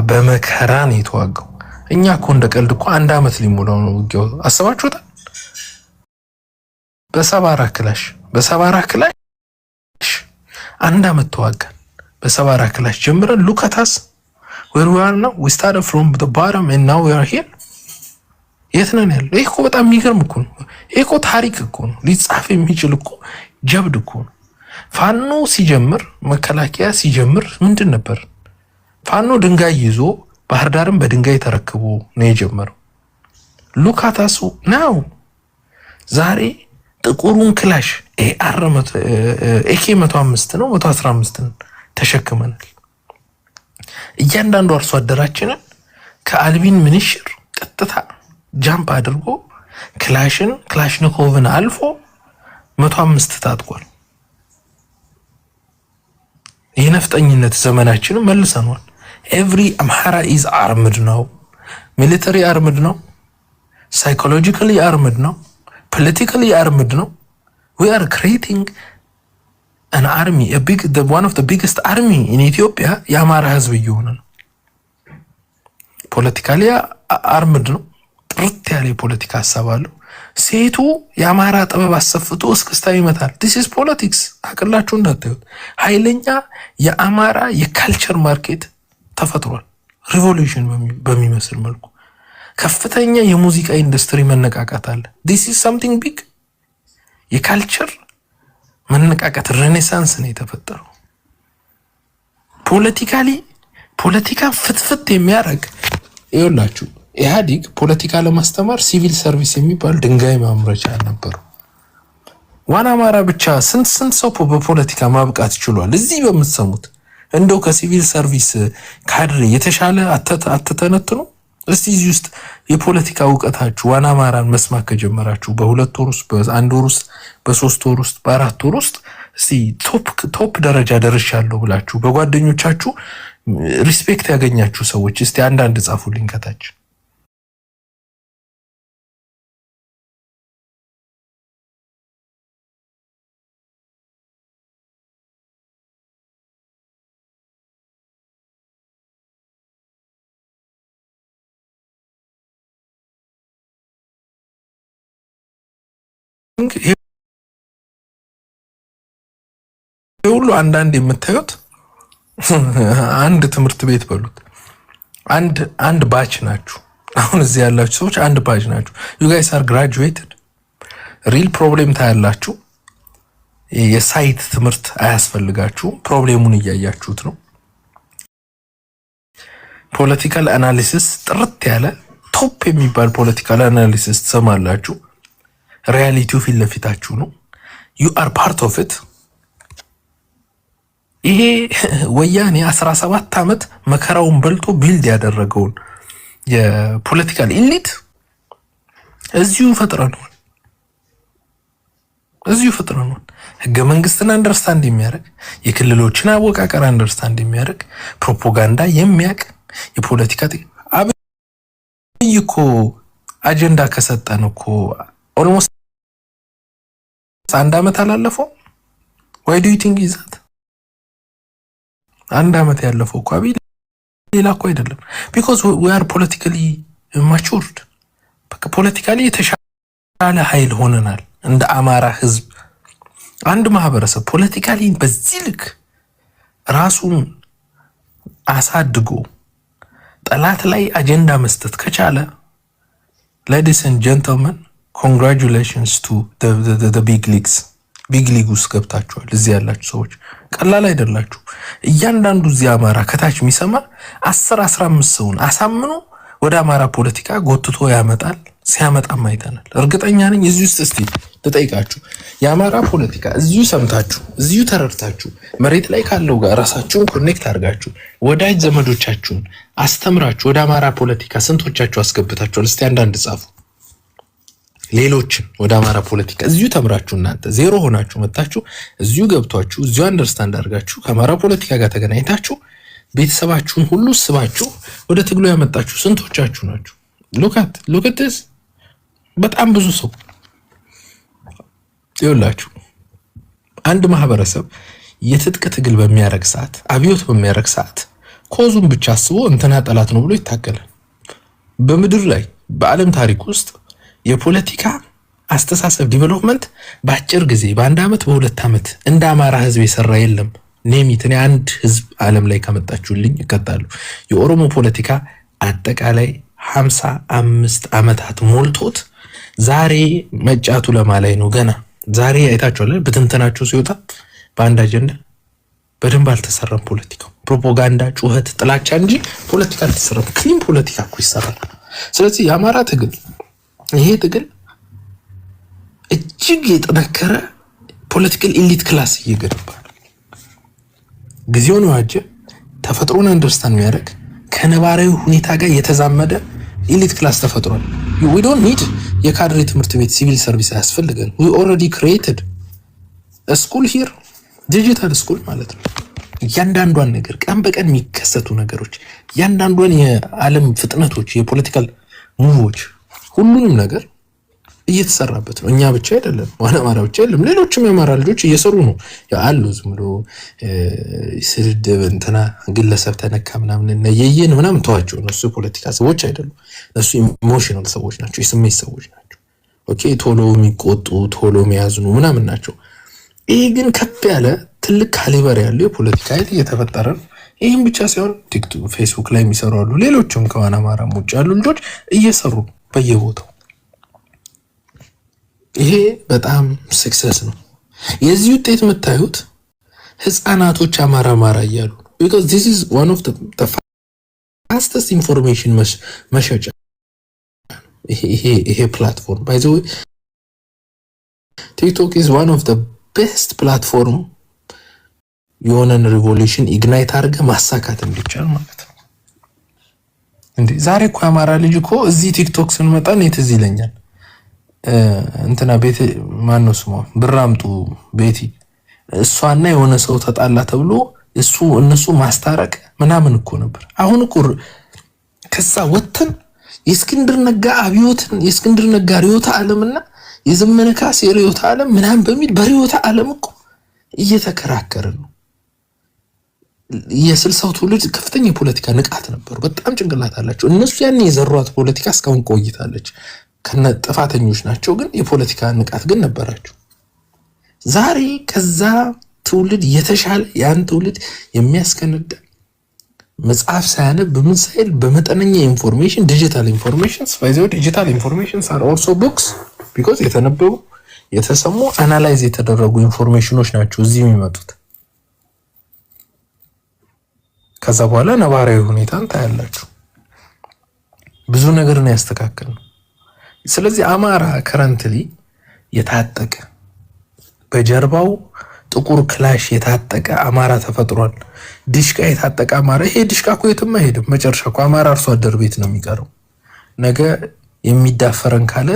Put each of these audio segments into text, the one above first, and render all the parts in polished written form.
በመከራ ነው የተዋጋው። እኛ እኮ እንደ ቀልድ እኮ 1 አመት ሊሞላው ነው ውጊያው። አስባችሁታል? በሰባራ ክላሽ 1 አመት ተዋጋን። በሰባራ ክላሽ ጀምረን ሉካታስ where we are now, we started from the bottom and now we are here። የት ነን ያለው? ይሄ እኮ በጣም የሚገርም እኮ ነው። ይሄ እኮ ታሪክ እኮ ነው። ሊጻፍ የሚችል እኮ ጀብድ እኮ ነው። ፋኖ ሲጀምር መከላከያ ሲጀምር ምንድን ነበር? ፋኖ ድንጋይ ይዞ ባህር ዳርም በድንጋይ ተረክቦ ነው የጀመረው። ሉካታሱ ነው ዛሬ ጥቁሩን ክላሽ ኤኬ 105 ነው 115 ተሸክመናል። እያንዳንዱ አርሶ አደራችንን ከአልቢን ምንሽር ቀጥታ ጃምፕ አድርጎ ክላሽንኮቭን አልፎ 105 ታጥቋል። የነፍጠኝነት ዘመናችንን መልሰናል። ኤቭሪ አምሃራ ኢዝ አርምድ ነው። ሚሊተሪ አርምድ ነው። ሳይኮሎጂካሊ አርምድ ነው። ፖለቲካሊ አርምድ ነው። we are creating an army, one of the biggest army in Ethiopia የአማራ ህዝብ እየሆነ ነው። ፖለቲካሊ አርምድ ነው። ጥርት ያለ ፖለቲካ ሐሳብ አለው። ሴቱ የአማራ ጥበብ አሰፍቶ እስክስታ ይመታል። this is politics። አቅላችሁ እንዳታዩት። ኃይለኛ የአማራ የካልቸር ማርኬት ተፈጥሯል። ሪቮሉሽን በሚመስል መልኩ ከፍተኛ የሙዚቃ ኢንዱስትሪ መነቃቃት አለ። this is something big። የካልቸር መነቃቃት ሬኔሳንስ ነው የተፈጠረው። ፖለቲካ ፍትፍት የሚያደርግ ይኸውላችሁ፣ ኢህአዲግ ፖለቲካ ለማስተማር ሲቪል ሰርቪስ የሚባል ድንጋይ ማምረቻ አልነበረው። ዋና አማራ ብቻ ስንት ሰው በፖለቲካ ማብቃት ችሏል። እዚህ በምትሰሙት እንደው ከሲቪል ሰርቪስ ካድሬ የተሻለ አተተነትኑ። እስቲ እዚህ ውስጥ የፖለቲካ ዕውቀታችሁ ዋና አማራን መስማት ከጀመራችሁ በ2 ወር ውስጥ በ1 ወር ውስጥ በ3 ወር ውስጥ በ4 ወር ውስጥ እስቲ ቶፕ ደረጃ ደርሻለሁ ብላችሁ በጓደኞቻችሁ ሪስፔክት ያገኛችሁ ሰዎች እስቲ አንዳንድ ጻፉልኝ ከታች። ሁሉ አንዳንድ የምታዩት አንድ ትምህርት ቤት በሉት አንድ ባች ናችሁ። አሁን እዚህ ያላችሁ ሰዎች አንድ ባች ናችሁ። you guys are graduated። ሪል ፕሮብሌም ታያላችሁ። የሳይት ትምህርት አያስፈልጋችሁ። ፕሮብሌሙን እያያችሁት ነው። ፖለቲካል አናሊሲስ ጥርት ያለ ቶፕ የሚባል ፖለቲካል አናሊሲስ ትሰማላችሁ። ሪያሊቲው ፊት ለፊታችሁ ነው። you are part of it። ይሄ ወያኔ 17 ዓመት መከራውን በልቶ ቢልድ ያደረገውን የፖለቲካል ኢሊት እዚሁ ፈጥረናል። ህገ መንግስትን አንደርስታንድ የሚያደርግ የክልሎችን አወቃቀር አንደርስታንድ የሚያደርግ ፕሮፓጋንዳ የሚያቅ የፖለቲካ አብይ እኮ አጀንዳ ከሰጠን እኮ ኦልሞስት 1 አመት አላለፈው። why do you think is that? 1 አመት ያለፈው እኮ አብይ ሌላ እኮ አይደለም። because we are politically matured። በቃ ፖለቲካሊ የተሻለ ኃይል ሆነናል። እንደ አማራ ህዝብ አንድ ማህበረሰብ ፖለቲካሊ በዚህ ልክ ራሱን አሳድጎ ጠላት ላይ አጀንዳ መስጠት ከቻለ ladies and gentlemen, congratulations to the big leagues። ቢግ ሊግ ውስጥ ገብታችኋል። እዚህ ያላችሁ ሰዎች ቀላል አይደላችሁ። እያንዳንዱ እዚህ አማራ ከታች የሚሰማ 10-15 ሰውን አሳምኖ ወደ አማራ ፖለቲካ ጎትቶ ያመጣል። ሲያመጣም አይተናል። እርግጠኛ ነኝ እዚህ ውስጥ እስቲ ልጠይቃችሁ፣ የአማራ ፖለቲካ እዚሁ ሰምታችሁ እዚሁ ተረድታችሁ መሬት ላይ ካለው ጋር ራሳችሁን ኮኔክት አድርጋችሁ ወዳጅ ዘመዶቻችሁን አስተምራችሁ ወደ አማራ ፖለቲካ ስንቶቻችሁ አስገብታችኋል? እስቲ አንዳንድ ጻፉ። ሌሎችን ወደ አማራ ፖለቲካ እዚሁ ተምራችሁ እናንተ ዜሮ ሆናችሁ መጣችሁ እዚሁ ገብቷችሁ እዚሁ አንደርስታንድ አድርጋችሁ ከአማራ ፖለቲካ ጋር ተገናኝታችሁ ቤተሰባችሁን ሁሉ ስባችሁ ወደ ትግሉ ያመጣችሁ ስንቶቻችሁ ናችሁ? look at this። በጣም ብዙ ሰው ይኸውላችሁ፣ አንድ ማህበረሰብ የትጥቅ ትግል በሚያረግ ሰዓት፣ አብዮት በሚያረግ ሰዓት ኮዙን ብቻ አስቦ እንትና ጠላት ነው ብሎ ይታገላል። በምድር ላይ በዓለም ታሪክ ውስጥ የፖለቲካ አስተሳሰብ ዲቨሎፕመንት በአጭር ጊዜ በአንድ ዓመት በሁለት ዓመት እንደ አማራ ህዝብ የሰራ የለም። ኔሚት እኔ አንድ ህዝብ ዓለም ላይ ከመጣችሁልኝ ይቀጣሉ። የኦሮሞ ፖለቲካ አጠቃላይ 55 ዓመታት ሞልቶት ዛሬ መጫቱ ለማላይ ነው። ገና ዛሬ አይታችኋል በትንተናቸው ሲወጣ በአንድ አጀንዳ በደንብ አልተሰራም። ፖለቲካው ፕሮፓጋንዳ፣ ጩኸት፣ ጥላቻ እንጂ ፖለቲካ አልተሰራም። ክሊን ፖለቲካ እኮ ይሰራል። ስለዚህ የአማራ ትግል ይሄ ትግል እጅግ የጠነከረ ፖለቲካል ኢሊት ክላስ እየገነባ ነው። ጊዜውን ዋጀ ተፈጥሮን አንደርስታንድ የሚያደርግ ከነባራዊ ሁኔታ ጋር የተዛመደ ኢሊት ክላስ ተፈጥሯል። we don't need የካድሬ ትምህርት ቤት ሲቪል ሰርቪስ አያስፈልገን። we already created a school here ዲጂታል ስኩል ማለት ነው። እያንዳንዷን ነገር ቀን በቀን የሚከሰቱ ነገሮች፣ እያንዳንዷን የዓለም ፍጥነቶች፣ የፖለቲካል ሙቮች፣ ሁሉንም ነገር እየተሰራበት ነው። እኛ ብቻ አይደለም፣ ዋና አማራ ብቻ አይደለም፣ ሌሎችም የአማራ ልጆች እየሰሩ ነው ያሉ። ዝም ብሎ ስድብ እንትና ግለሰብ ተነካ ምናምን የየን ምናምን ተዋቸው። እነሱ ፖለቲካ ሰዎች አይደሉም። እነሱ ኢሞሽናል ሰዎች ናቸው፣ የስሜት ሰዎች ናቸው። ኦኬ ቶሎ የሚቆጡ ቶሎ የሚያዝኑ ምናምን ናቸው። ይሄ ግን ከፍ ያለ ትልቅ ካሊበር ያለው የፖለቲካ ኃይል እየተፈጠረ ነው። ይህም ብቻ ሳይሆን ቲክቶክ፣ ፌስቡክ ላይ የሚሰሩ አሉ። ሌሎችም ከዋና አማራም ውጭ ያሉ ልጆች እየሰሩ በየቦታው። ይሄ በጣም ስክሰስ ነው። የዚህ ውጤት የምታዩት ህፃናቶች አማራ አማራ እያሉ because this is one of the fastest information መሸጫ ይሄ ፕላትፎርም by the way ቲክቶክ is one of the best platform የሆነን ሪቮሉሽን ኢግናይት አድርገ ማሳካት እንዲቻል ማለት ነው። እንዴ ዛሬ እኮ አማራ ልጅ እኮ እዚህ ቲክቶክ ስንመጣ ነው ትዝ ይለኛል። እንትና ቤት ማን ነው ስሟ ብራምጡ ቤቲ እሷና የሆነ ሰው ተጣላ ተብሎ እነሱ ማስታረቅ ምናምን እኮ ነበር። አሁን እኮ ከዛ ወተን የእስክንድር ነጋ አብዮትን የእስክንድር ነጋ ሪዮታ ዓለምና የዘመነ ካሴ ሪዮታ ዓለም ምናምን በሚል በሪዮታ ዓለም እኮ እየተከራከርን ነው። የስልሳው ትውልድ ከፍተኛ የፖለቲካ ንቃት ነበሩ። በጣም ጭንቅላት አላቸው። እነሱ ያን የዘሯት ፖለቲካ እስካሁን ቆይታለች። ከነ ጥፋተኞች ናቸው፣ ግን የፖለቲካ ንቃት ግን ነበራቸው። ዛሬ ከዛ ትውልድ የተሻለ ያን ትውልድ የሚያስከነዳ መጽሐፍ ሳያነብ በምን ሳይል በመጠነኛ ኢንፎርሜሽን ዲጂታል ኢንፎርሜሽንስ ባይዘው ዲጂታል ኢንፎርሜሽንስ አር ኦልሶ ቡክስ ቢኮዝ የተነበቡ የተሰሙ አናላይዝ የተደረጉ ኢንፎርሜሽኖች ናቸው እዚህ የሚመጡት። ከዛ በኋላ ነባራዊ ሁኔታን ታያላችሁ። ብዙ ነገርን ያስተካክል ነው። ስለዚህ አማራ ከረንትሊ የታጠቀ በጀርባው ጥቁር ክላሽ የታጠቀ አማራ ተፈጥሯል። ዲሽቃ የታጠቀ አማራ። ይሄ ዲሽቃ እኮ የትም አይሄድም። መጨረሻ እኮ አማራ አርሶ አደር ቤት ነው የሚቀረው። ነገ የሚዳፈረን ካለ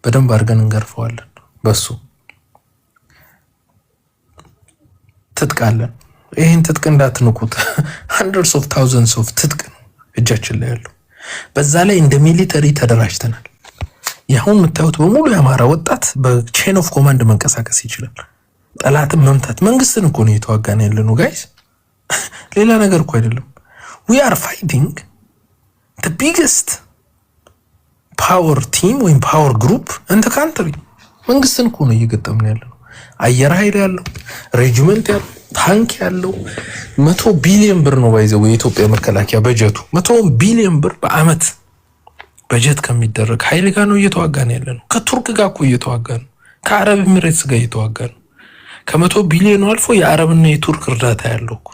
በደንብ አድርገን እንገርፈዋለን። በሱ ትጥቃለን። ይህን ትጥቅ እንዳትንቁት። hundreds of thousands of ትጥቅ ነው እጃችን ላይ ያለው። በዛ ላይ እንደ ሚሊተሪ ተደራጅተናል። ያሁን የምታዩት በሙሉ የአማራ ወጣት በቼን ኦፍ ኮማንድ መንቀሳቀስ ይችላል። ጠላትን መምታት መንግስትን እኮ ነው የተዋጋን ያለነው ጋይስ፣ ሌላ ነገር እኮ አይደለም። we are fighting the biggest power team ወይም power group in the country። መንግስትን እኮ ነው እየገጠምን ያለነው። አየር ኃይል ያለው ሬጂመንት ያለው ታንክ ያለው 100 ቢሊዮን ብር ነው ባይዘው የኢትዮጵያ መከላከያ በጀቱ 100 ቢሊዮን ብር በአመት በጀት ከሚደረግ ኃይል ጋር ነው እየተዋጋን ያለነው። ከቱርክ ጋር እኮ እየተዋጋን ነው። ከአረብ ኤሚሬትስ ጋር እየተዋጋን ነው። ከ100 ቢሊዮን አልፎ የአረብና የቱርክ እርዳታ ያለው እኮ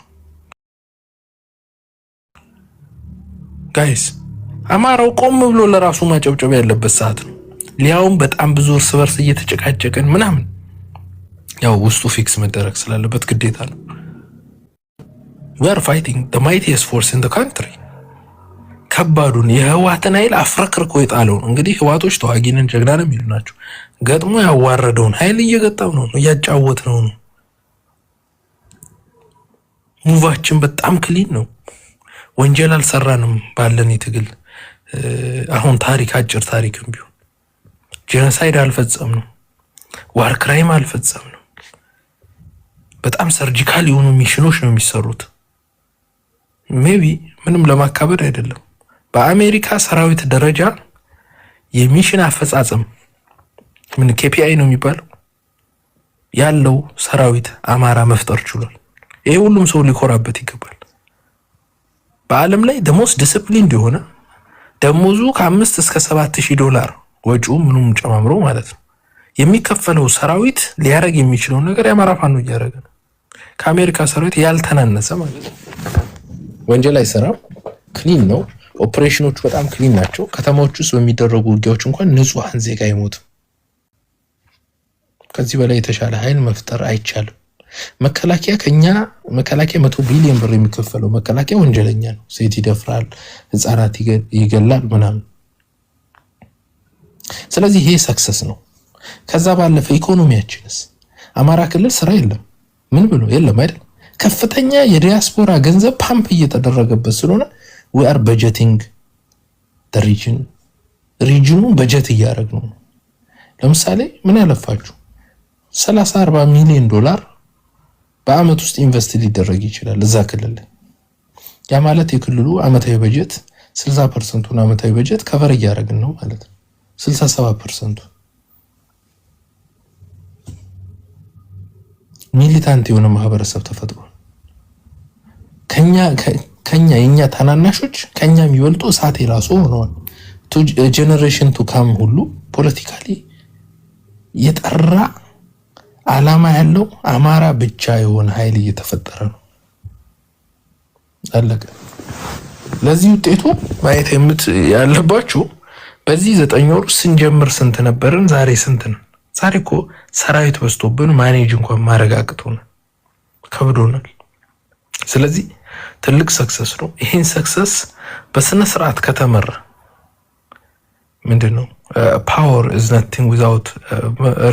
ጋይስ። አማራው ቆም ብሎ ለራሱ ማጨብጨብ ያለበት ሰዓት ነው። ሊያውም በጣም ብዙ እርስ በርስ እየተጨቃጨቀን ምናምን ያው ውስጡ ፊክስ መደረግ ስላለበት ግዴታ ነው። we are fighting the mightiest force in the country። ከባዱን የህዋትን ኃይል አፍረክርኮ የጣለው ነው። እንግዲህ ህዋቶች ተዋጊነን ጀግናን የሚሉ ናቸው። ገጥሞ ያዋረደውን ኃይል እየገጠም ነው እያጫወት ነው። ሙቫችን በጣም ክሊን ነው። ወንጀል አልሰራንም ባለን የትግል አሁን ታሪክ አጭር ታሪክም ቢሆን ጄኖሳይድ አልፈጸምንም፣ ዋር ክራይም አልፈጸምንም። በጣም ሰርጂካል የሆኑ ሚሽኖች ነው የሚሰሩት። ሜቢ ምንም ለማካበድ አይደለም። በአሜሪካ ሰራዊት ደረጃ የሚሽን አፈጻጸም ምን ኬፒአይ ነው የሚባለው ያለው ሰራዊት አማራ መፍጠር ችሏል። ይሄ ሁሉም ሰው ሊኮራበት ይገባል። በዓለም ላይ ደሞዝ ዲሲፕሊን እንደሆነ ደሞዙ ከ5 እስከ 7000 ዶላር ወጪው ምኑም ጨማምሮ ማለት ነው የሚከፈለው ሰራዊት ሊያረግ የሚችለው ነገር የአማራ ፋኖ እያደረገ ነው። ከአሜሪካ ሰራዊት ያልተናነሰ ማለት ነው። ወንጀል አይሰራም፣ ክሊን ነው። ኦፕሬሽኖቹ በጣም ክሊን ናቸው። ከተማዎች ውስጥ በሚደረጉ ውጊያዎች እንኳን ንጹሃን ዜጋ አይሞትም። ከዚህ በላይ የተሻለ ኃይል መፍጠር አይቻልም። መከላከያ 100 ቢሊዮን ብር የሚከፈለው መከላከያ ወንጀለኛ ነው። ሴት ይደፍራል፣ ህፃናት ይገላል ምናምን። ስለዚህ ይሄ ሰክሰስ ነው። ከዛ ባለፈ ኢኮኖሚያችንስ አማራ ክልል ስራ የለም ምን ብሎ የለም አይደል? ከፍተኛ የዲያስፖራ ገንዘብ ፓምፕ እየተደረገበት ስለሆነ we are budgeting the ሪጅኑ በጀት እያደረግነው ነው። ለምሳሌ ምን አለፋችሁ 30-40 ሚሊዮን ዶላር በአመት ውስጥ ኢንቨስት ሊደረግ ይችላል እዛ ክልል ላይ። ያ ማለት የክልሉ አመታዊ በጀት 60% አመታዊ በጀት ከቨር እያደረግን ነው ማለት ነው። 67% ሚሊታንት የሆነ ማህበረሰብ ተፈጥሯል። ከኛ የኛ ታናናሾች ከኛ የሚበልጡ እሳት የራሱ ሆነዋል። ጄኔሬሽን ቱ ካም ሁሉ ፖለቲካሊ የጠራ አላማ ያለው አማራ ብቻ የሆነ ኃይል እየተፈጠረ ነው። አለቀ። ለዚህ ውጤቱ ማየት ያለባችሁ በዚህ 9 ወር ስንጀምር ስንት ነበርን? ዛሬ ስንት ነን? ዛሬ እኮ ሰራዊት በዝቶብን ማኔጅ እንኳን ማረጋግጡን ከብዶናል። ስለዚህ ትልቅ ሰክሰስ ነው። ይሄን ሰክሰስ በስነ ስርዓት ከተመራ ምንድነው ፓወር is nothing without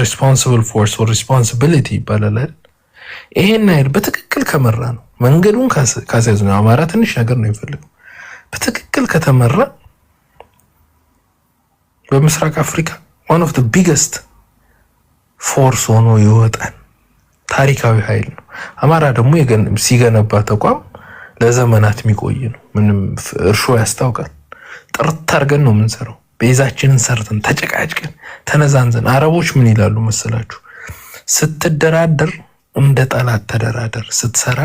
responsible force or responsibility ይባላል አይደል? ይሄን አይደል በትክክል ከመራ ነው መንገዱን ካሰያዝ ነው። አማራ ትንሽ ነገር ነው የሚፈልገው። በትክክል ከተመራ በምስራቅ አፍሪካ one of the biggest force ሆኖ ይወጣል። ታሪካዊ ኃይል ነው። አማራ ደግሞ ሲገነባ ተቋም ለዘመናት የሚቆይ ነው። ምንም እርሾ ያስታውቃል። ጥርት አድርገን ነው የምንሰራው። ቤዛችንን ሰርተን ተጨቃጭቀን ተነዛንዘን። አረቦች ምን ይላሉ መሰላችሁ? ስትደራደር እንደ ጠላት ተደራደር፣ ስትሰራ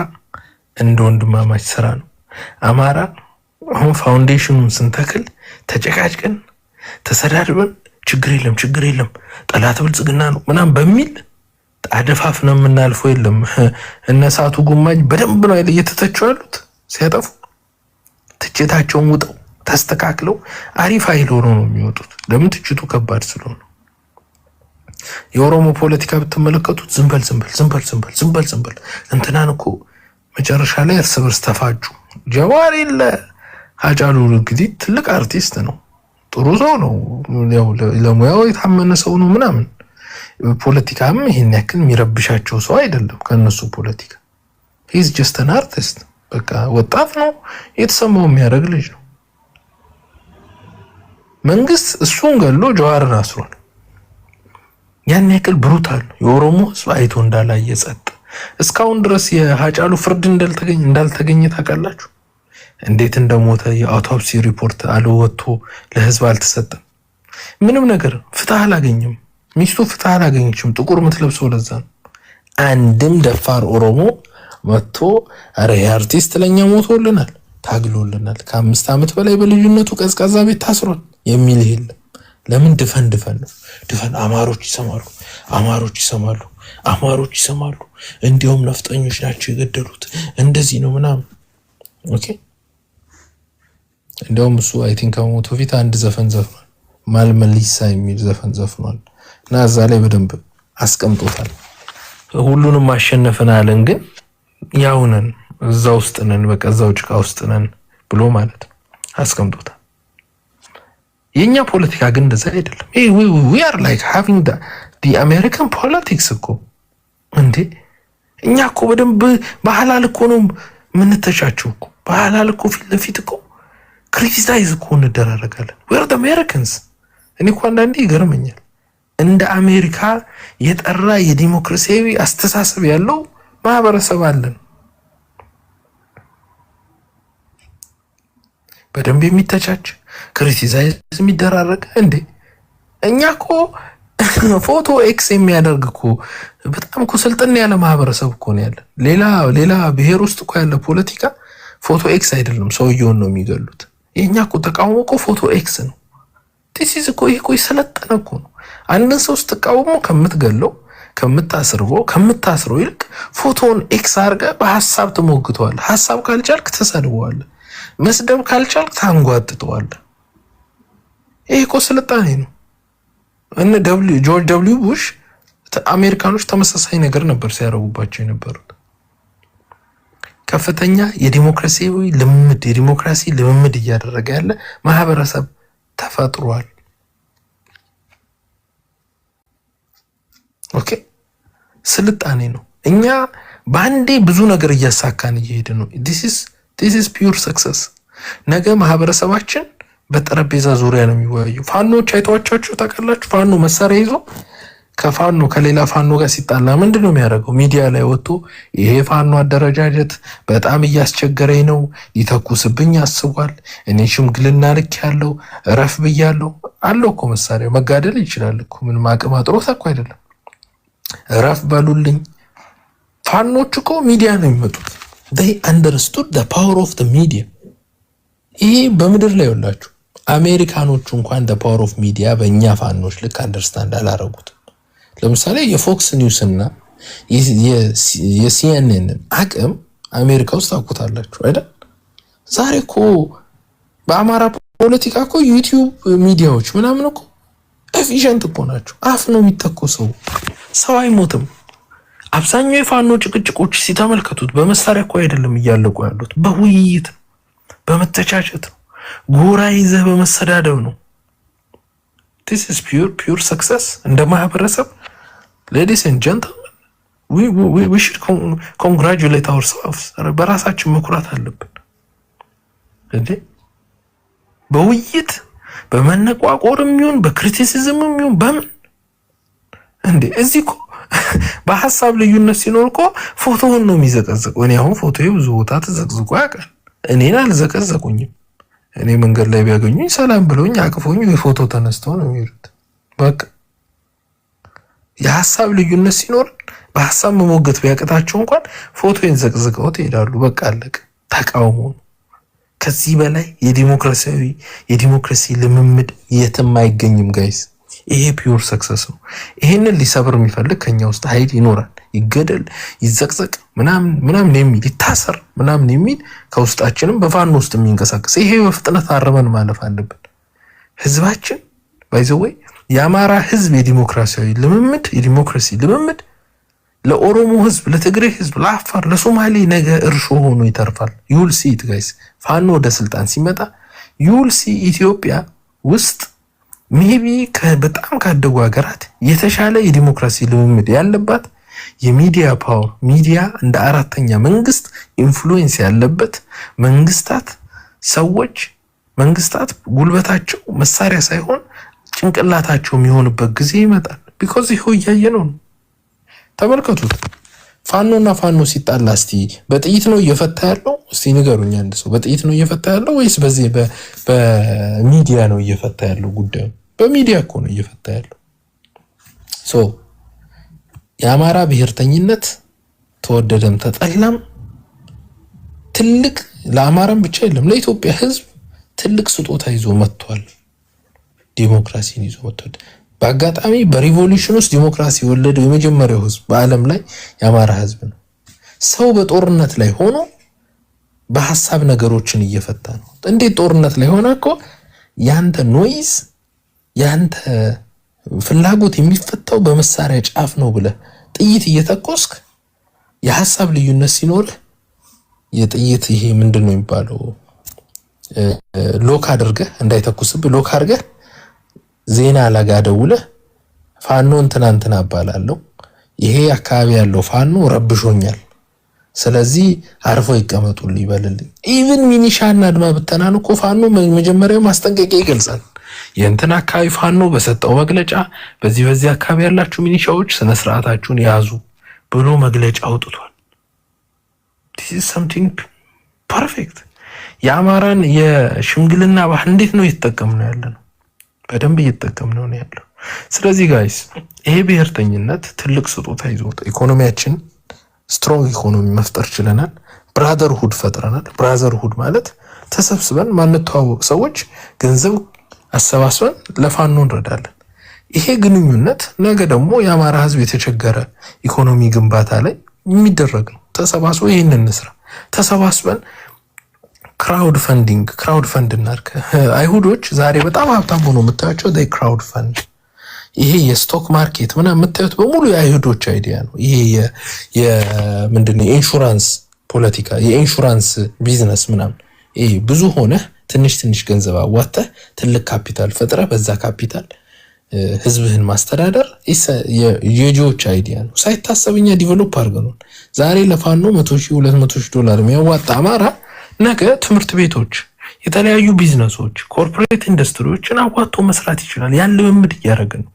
እንደ ወንድማማች ስራ ነው። አማራ አሁን ፋውንዴሽኑን ስንተክል ተጨቃጭቀን ተሰዳድበን ችግር የለም ጠላት ብልጽግና ነው ምናምን በሚል አደፋፍ ነው የምናልፈው። የለም እነሳቱ ጉማጅ በደንብ ነው እየተተቸው ያሉት። ሲያጠፉ ትችታቸውን ውጠው ተስተካክለው አሪፍ ኃይል ሆነው ነው የሚወጡት። ለምን? ትችቱ ከባድ ስለሆነ። የኦሮሞ ፖለቲካ ብትመለከቱት ዝምበል እንትናን እኮ መጨረሻ ላይ እርስ በርስ ተፋጁ። ጀዋር የለ ሃጫሉ እንግዲህ ትልቅ አርቲስት ነው፣ ጥሩ ሰው ነው፣ ያው ለሙያው የታመነ ሰው ነው ምናምን። ፖለቲካም ይሄን ያክል የሚረብሻቸው ሰው አይደለም ከነሱ ፖለቲካ። ሂዝ ጀስት አን አርቲስት። በቃ ወጣት ነው፣ የተሰማው የሚያደርግ ልጅ ነው። መንግስት እሱን ገሎ ጀዋርን አስሯል። ያን ያክል ብሩታል ነው። የኦሮሞ ህዝብ አይቶ እንዳላየ ጸጥ። እስካሁን ድረስ የሃጫሉ ፍርድ እንዳልተገኘ ታውቃላችሁ? እንዴት እንደሞተ የአውቶፕሲ ሪፖርት አልወጥቶ ለህዝብ አልተሰጠም። ምንም ነገር ፍትህ አላገኘም። ሚስቱ ፍትህ አላገኘችም። ጥቁር የምትለብሰው ለዛ ነው። አንድም ደፋር ኦሮሞ መጥቶ አረ የአርቲስት ለኛ ሞቶልናል፣ ታግሎልናል፣ ከ5 ዓመት በላይ በልዩነቱ ቀዝቃዛ ቤት ታስሯል የሚል የለም። ለምን? ድፈን ነው። ድፈን አማሮች ይሰማሉ። እንዲሁም ነፍጠኞች ናቸው የገደሉት፣ እንደዚህ ነው ምናምን። ኦኬ። እንደውም እሱ አይ ቲንክ ከሞቱ በፊት አንድ ዘፈን ዘፍኗል፣ ማልመሊሳ የሚል ዘፈን ዘፍኗል። እና እዛ ላይ በደንብ አስቀምጦታል። ሁሉንም ማሸነፍን አለን፣ ግን ያውነን እዛ ውስጥ ነን፣ በቃ እዛው ጭቃ ውስጥ ነን ብሎ ማለት ነው አስቀምጦታል። የኛ ፖለቲካ ግን እንደዛ አይደለም። we are like having the American politics እኮ እንዴ! እኛ እኮ በደንብ በሐላል እኮ ነው የምንተቻቸው እኮ በሐላል እኮ ፊት ለፊት እኮ ክሪቲሳይዝ እኮ እንደራረጋለን። we are the Americans። እኔ እኮ አንዳንዴ ይገርመኛል። እንደ አሜሪካ የጠራ የዲሞክራሲያዊ አስተሳሰብ ያለው ማህበረሰብ አለን። በደንብ የሚተቻች ክሪቲሳይዝ የሚደራረግ እንዴ? እኛ እኮ ፎቶ ኤክስ የሚያደርግ እኮ በጣም እኮ ስልጥን ያለ ማህበረሰብ እኮ ነው ያለ። ሌላ ብሔር ውስጥ እኮ ያለ ፖለቲካ ፎቶ ኤክስ አይደለም፣ ሰውየውን ነው የሚገሉት። የኛ እኮ ተቃውሞ እኮ ፎቶ ኤክስ ነው። ዲሲዝ እኮ ይሄ እኮ የሰለጠነ እኮ ነው። አንድን ሰው ስትቃወሞ ከምትገለው ከምታስረው ይልቅ ፎቶውን ኤክስ አድርገህ በሀሳብ ትሞግተዋለህ። ሀሳብ ካልቻልክ ትሰድበዋለህ። መስደብ ካልቻልክ ታንጓጥጠዋለህ። ይሄ እኮ ስልጣኔ ነው። እነ ጆርጅ ደብሊው ቡሽ አሜሪካኖች ተመሳሳይ ነገር ነበር ሲያደርጉባቸው የነበሩት። ከፍተኛ የዲሞክራሲ ልምምድ እያደረገ ያለ ማህበረሰብ ተፈጥሯል። ኦኬ ስልጣኔ ነው። እኛ በአንዴ ብዙ ነገር እያሳካን እየሄደ ነው። this is pure success። ነገ ማህበረሰባችን በጠረጴዛ ዙሪያ ነው የሚወያዩ። ፋኖች አይተዋቻችሁ ታውቃላችሁ? ፋኖ መሳሪያ ይዞ ከሌላ ፋኖ ጋር ሲጣላ ምንድን ነው የሚያደርገው? ሚዲያ ላይ ወጥቶ ይሄ ፋኖ አደረጃጀት በጣም እያስቸገረኝ ነው፣ ሊተኩስብኝ አስቧል፣ እኔ ሽምግልና ልክ ያለው እረፍ ብያለሁ አለው እኮ። መሳሪያ መጋደል ይችላል እኮ፣ ምንም አቅም አጥሮት እኮ አይደለም። እረፍ በሉልኝ። ፋኖች እኮ ሚዲያ ነው የሚመጡት። they understood the power of the media። ይሄ በምድር ላይ ያላችሁ አሜሪካኖቹ እንኳን the power of media በእኛ ፋኖች ልክ አንደርስታንድ አላረጉት። ለምሳሌ የፎክስ ኒውስ እና የሲኤንኤን አቅም አሜሪካ ውስጥ ታውቁታላችሁ አይደል? ዛሬ እኮ በአማራ ፖለቲካ እኮ ዩቲዩብ ሚዲያዎች ምናምን እኮ ኤፊሽንት እኮ ናቸው። አፍ ነው የሚተኮሰው፣ ሰው አይሞትም። አብዛኛው የፋኖ ጭቅጭቆች ሲተመልከቱት በመሳሪያ እኮ አይደለም እያለቁ ያሉት፣ በውይይት በመተቻቸት ነው፣ ጎራ ይዘህ በመሰዳደብ ነው። this is pure success። እንደ ማህበረሰብ ladies and gentlemen we should congratulate ourselves። በራሳችን መኩራት አለብን እንዴ! በውይይት በመነቋቆርም ይሁን በክሪቲሲዝምም ይሁን በምን እንዴ! እዚህ እኮ በሐሳብ ልዩነት ሲኖር እኮ ፎቶውን ነው የሚዘቀዝቀው። እኔ አሁን ፎቶዬ ብዙ ቦታ ተዘቅዝቆ ያውቃል። እኔን አልዘቀዘቁኝም። እኔ መንገድ ላይ ቢያገኙኝ ሰላም ብለውኝ አቅፎኝ የፎቶ ተነስተው ነው የሚሄዱት። በቃ የሐሳብ ልዩነት ሲኖር በሐሳብ መሞገት ቢያቅታቸው እንኳን ፎቶዬን ዘቅዝቀው ይሄዳሉ። በቃ አለቀ። ተቃውሞ ነው። ከዚህ በላይ የዲሞክራሲ ልምምድ የትም አይገኝም ጋይስ። ይሄ ፒውር ሰክሰስ ነው። ይሄንን ሊሰብር የሚፈልግ ከኛ ውስጥ ኃይል ይኖራል። ይገደል፣ ይዘቅዘቅ፣ ምናምን የሚል ይታሰር ምናምን የሚል ከውስጣችንም በፋኖ ውስጥ የሚንቀሳቀስ ይሄ በፍጥነት አርመን ማለፍ አለብን። ህዝባችን ባይዘወይ የአማራ ህዝብ የዲሞክራሲ ልምምድ ለኦሮሞ ህዝብ፣ ለትግሬ ህዝብ፣ ለአፋር፣ ለሶማሌ ነገ እርሾ ሆኖ ይተርፋል። ዩል ሲ ኢት ጋይስ። ፋኖ ወደ ስልጣን ሲመጣ ዩል ሲ ኢትዮጵያ ውስጥ ሜቢ በጣም ካደጉ ሀገራት የተሻለ የዲሞክራሲ ልምምድ ያለባት የሚዲያ ፓወር፣ ሚዲያ እንደ አራተኛ መንግስት ኢንፍሉዌንስ ያለበት መንግስታት ጉልበታቸው መሳሪያ ሳይሆን ጭንቅላታቸው የሚሆንበት ጊዜ ይመጣል። ቢኮዝ ይሄው እያየነው ነው። ተመልከቱት። ፋኖና ፋኖ ሲጣላ እስቲ በጥይት ነው እየፈታ ያለው? እስቲ ንገሩኝ። አንድ ሰው በጥይት ነው እየፈታ ያለው ወይስ በዚህ በሚዲያ ነው እየፈታ ያለው? ጉዳዩ በሚዲያ እኮ ነው እየፈታ ያለው። የአማራ ብሔርተኝነት ተወደደም ተጠላም ትልቅ ለአማራም ብቻ አይደለም ለኢትዮጵያ ህዝብ ትልቅ ስጦታ ይዞ መጥቷል። ዲሞክራሲን ይዞ መጥቷል። በአጋጣሚ በሪቮሉሽን ውስጥ ዲሞክራሲ የወለደው የመጀመሪያው ህዝብ በዓለም ላይ የአማራ ህዝብ ነው። ሰው በጦርነት ላይ ሆኖ በሐሳብ ነገሮችን እየፈታ ነው። እንዴት ጦርነት ላይ ሆነ እኮ ያንተ ኖይዝ ያንተ ፍላጎት የሚፈታው በመሳሪያ ጫፍ ነው ብለህ ጥይት እየተኮስክ የሐሳብ ልዩነት ሲኖርህ የጥይት ይሄ ምንድነው የሚባለው ሎክ አድርገህ እንዳይተኩስብህ ሎክ አድርገህ ዜና አላጋ ደውለህ ፋኖ እንትና አባላለሁ ይሄ አካባቢ ያለው ፋኖ ረብሾኛል፣ ስለዚህ አርፎ ይቀመጡልኝ ይበልልኝ። ኢቭን ሚኒሻና አድማ ብተናን እኮ ፋኖ መጀመሪያው ማስጠንቀቂያ ይገልጻል። የእንትና አካባቢ ፋኖ በሰጠው መግለጫ በዚህ አካባቢ ያላችሁ ሚኒሻዎች ስነ ስርዓታችሁን ያዙ ብሎ መግለጫ አውጥቷል። this is something perfect። የአማራን የሽምግልና ባህል እንዴት ነው እየተጠቀምነው ያለነው? በደንብ እየተጠቀምነው ነው ያለው። ስለዚህ ጋይስ ይሄ ብሔርተኝነት ትልቅ ስጦታ ይዞት ኢኮኖሚያችን ስትሮንግ ኢኮኖሚ መፍጠር ችለናል። ብራዘርሁድ ፈጥረናል። ብራዘርሁድ ማለት ተሰብስበን ማንተዋወቅ ሰዎች ገንዘብ አሰባስበን ለፋኖ እንረዳለን። ይሄ ግንኙነት ነገ ደግሞ የአማራ ህዝብ የተቸገረ ኢኮኖሚ ግንባታ ላይ የሚደረግ ነው። ተሰባስበ ይህን እንስራ። ተሰባስበን ክራውድ ፈንድ እናድርግ። አይሁዶች ዛሬ በጣም ሀብታም ሆኖ የምታያቸው ክራውድ ፈንድ፣ ይሄ የስቶክ ማርኬት ምናምን የምታዩት በሙሉ የአይሁዶች አይዲያ ነው። ይሄ ምንድነው የኢንሹራንስ ፖለቲካ፣ የኢንሹራንስ ቢዝነስ ምናምን፣ ይሄ ብዙ ሆነ ትንሽ ትንሽ ገንዘብ አዋጥተህ ትልቅ ካፒታል ፈጥረህ በዛ ካፒታል ህዝብህን ማስተዳደር የጂዎች አይዲያ ነው። ሳይታሰብኛ ዲቨሎፕ አድርገናል። ዛሬ ለፋኖ 100,000 $200,000 ዶላር የሚያዋጣ አማራ ነገ ትምህርት ቤቶች፣ የተለያዩ ቢዝነሶች፣ ኮርፖሬት ኢንዱስትሪዎችን አዋጥቶ መስራት ይችላል። ያን ልምምድ እያደረገ ነው።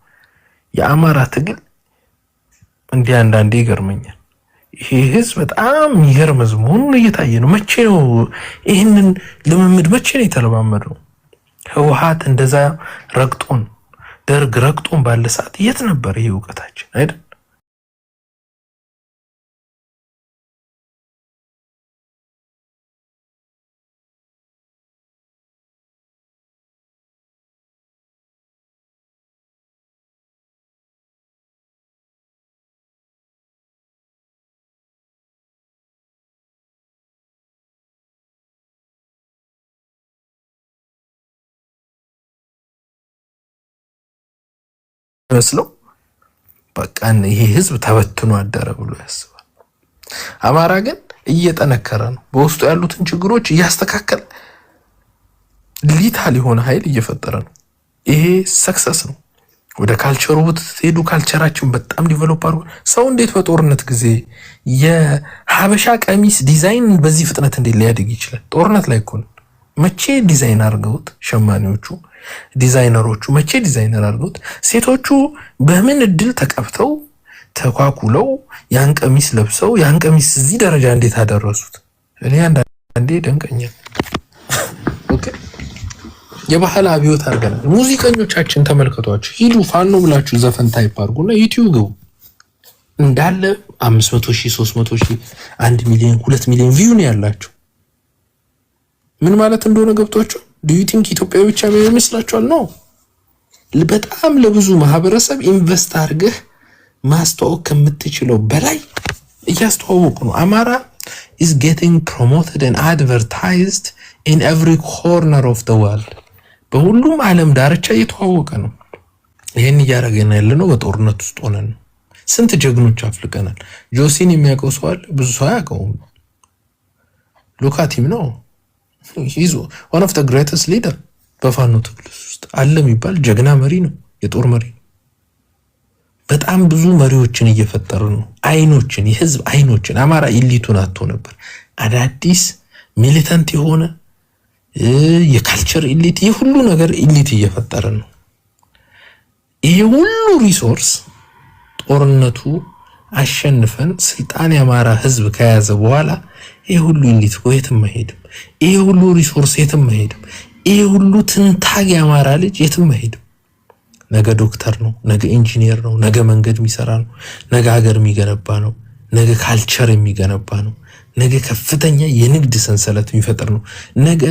የአማራ ትግል እንዲህ አንዳንዴ ይገርመኛል። ይሄ ህዝብ በጣም የሚገርም ህዝብ መሆኑን እየታየ ነው። መቼ ነው ይህንን ልምምድ መቼ ነው የተለማመደው? ህወሓት እንደዛ ረግጦን፣ ደርግ ረግጦን ባለ ሰዓት የት ነበር ይሄ እውቀታችን አይደል? መስለው በቃ ይሄ ህዝብ ተበትኖ አደረ ብሎ ያስባል። አማራ ግን እየጠነከረ ነው። በውስጡ ያሉትን ችግሮች እያስተካከለ ሊታል የሆነ ኃይል እየፈጠረ ነው። ይሄ ሰክሰስ ነው። ወደ ካልቸሩ ብትሄዱ ካልቸራችን በጣም ዲቨሎፕ አድርጎ ሰው እንዴት በጦርነት ጊዜ የሀበሻ ቀሚስ ዲዛይን በዚህ ፍጥነት እንዴት ሊያድግ ይችላል? ጦርነት ላይ እኮ ነው። መቼ ዲዛይን አድርገውት ሸማኔዎቹ ዲዛይነሮቹ መቼ ዲዛይነር አድርገውት ሴቶቹ በምን እድል ተቀብተው ተኳኩለው ያን ቀሚስ ለብሰው ያን ቀሚስ እዚህ ደረጃ እንዴት አደረሱት? እኔ አንዳንዴ ደንቀኛል። ኦኬ የባህል አብዮት አድርገናል። ሙዚቀኞቻችን ተመልከቷቸው። ሂዱ ፋኖ ብላችሁ ዘፈን ታይፕ አድርጉና ዩቲዩብ ግቡ። እንዳለ 500,000 300,000 1 ሚሊዮን 2 ሚሊዮን ቪው ነው ያላቸው። ምን ማለት እንደሆነ ገብቷቸው ዱ ዩ ቲንክ ኢትዮጵያ ብቻ ይመስላችኋል? ነው በጣም ለብዙ ማህበረሰብ ኢንቨስት አድርገህ ማስተዋወቅ ከምትችለው በላይ እያስተዋወቁ ነው። አማራ is getting promoted and advertised in every corner of the world። በሁሉም ዓለም ዳርቻ እየተዋወቀ ነው። ይሄን እያደረገን ያለነው በጦርነት ውስጥ ሆነን ነው። ስንት ጀግኖች አፍልቀናል። ጆሲን የሚያውቀው ሰው አለ? ብዙ ሰው አያውቀውም። ሉካቲም ነው he's one of the greatest leader በፋኖ ትግል ውስጥ አለ የሚባል ጀግና መሪ ነው። የጦር መሪ ነው። በጣም ብዙ መሪዎችን እየፈጠሩ ነው። አይኖችን፣ የህዝብ አይኖችን። አማራ ኢሊቱን አጥቶ ነበር። አዳዲስ ሚሊታንት የሆነ የካልቸር ኢሊት፣ የሁሉ ነገር ኢሊት እየፈጠረ ነው። ይሄ ሁሉ ሪሶርስ ጦርነቱ አሸንፈን ስልጣን የአማራ ህዝብ ከያዘ በኋላ ይሄ ሁሉ ኢሊት የትም አይሄድም። ይሄ ሁሉ ሪሶርስ የትም አይሄድም። ይሄ ሁሉ ትንታግ የአማራ ልጅ የትም አይሄድም። ነገ ዶክተር ነው፣ ነገ ኢንጂነር ነው፣ ነገ መንገድ የሚሰራ ነው፣ ነገ ሀገር የሚገነባ ነው፣ ነገ ካልቸር የሚገነባ ነው፣ ነገ ከፍተኛ የንግድ ሰንሰለት የሚፈጥር ነው፣ ነገ